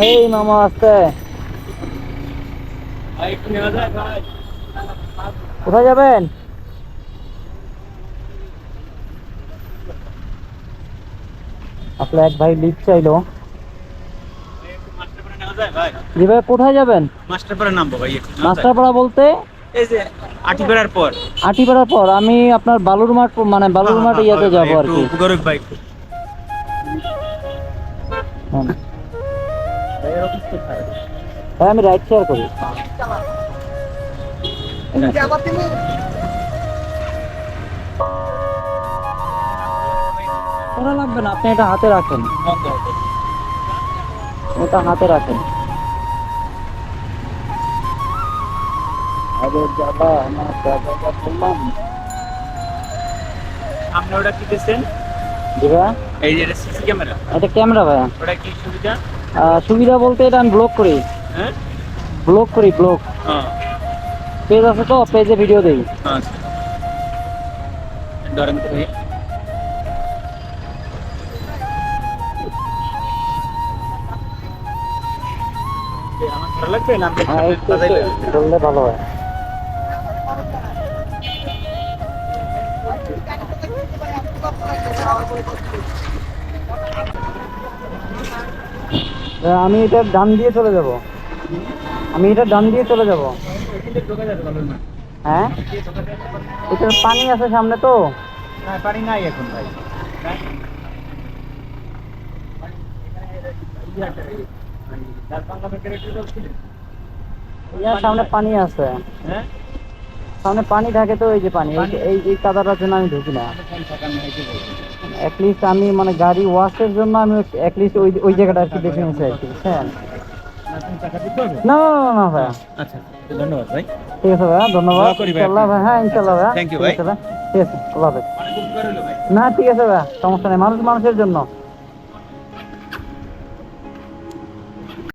এই মামা আসতে কোথায় যাবেন? আসলে এক ভাই লিফট চাইলো। জি ভাই, কোথায় যাবেন? মাস্টারপাড়া নামবো ভাই। মাস্টারপাড়া বলতে এই যে আটিপাড়ার পর। আটিপাড়ার পর আমি আপনার বালুর মাঠ, মানে বালুর মাঠ ইয়াতে যাবো আর কি। ভাই হ্যাঁ। ভাই আমি রাইড শেয়ার করি। ওরা লাগবে না, আপনি এটা হাতে রাখেন, ওটা হাতে রাখেন। আরে যাবা না যাবা বললাম। আপনি ওটা কি দিচ্ছেন? জি ভাইয়া, এই যে সিসি ক্যামেরা, এটা ক্যামেরা ভাইয়া। ওটা কি সুবিধা? সুবিধা বলতে এটা আমি ব্লক করি, হ্যাঁ ব্লক হ্যাঁ পেজ আছে তো, পেজে ভিডিও দেই। আচ্ছা ধরেন তো ভাই। আমার ভালো লাগবে না হ্যাঁ, একটু বললে ভালো হয়। আমি এটা ডান দিয়ে চলে যাব, আমি এটা ডান দিয়ে চলে যাব। হ্যাঁ, এটা পানি আছে সামনে তো। না পানি নাই এখন ভাই। ইয়ার সামনে পানি আছে, হ্যাঁ সামনে পানি থাকে তো, এই যে পানি, এই এই কাদাটার জন্য আমি ঢুকি না। অ্যাটলিস্ট আমি মানে গাড়ি ওয়াশের জন্য আমি অ্যাটলিস্ট ওই ওই জায়গাটা আর কি বেছে নিয়েছি আর কি, বুঝছেন? না না না না ভাইয়া। আচ্ছা ধন্যবাদ ভাই। ঠিক আছে ভাইয়া, ধন্যবাদ। দোয়া করি ভাই ইনশাল্লাহ ভাই, হ্যাঁ ইনশাল্লাহ ভাইয়া। থ্যাংক ইউ ঠিক ভাই। আছে ভাই, ঠিক আছে, আল্লাহ হাফেজ। না ঠিক আছে ভাইয়া, সমস্যা নেই, মানুষের জন্য।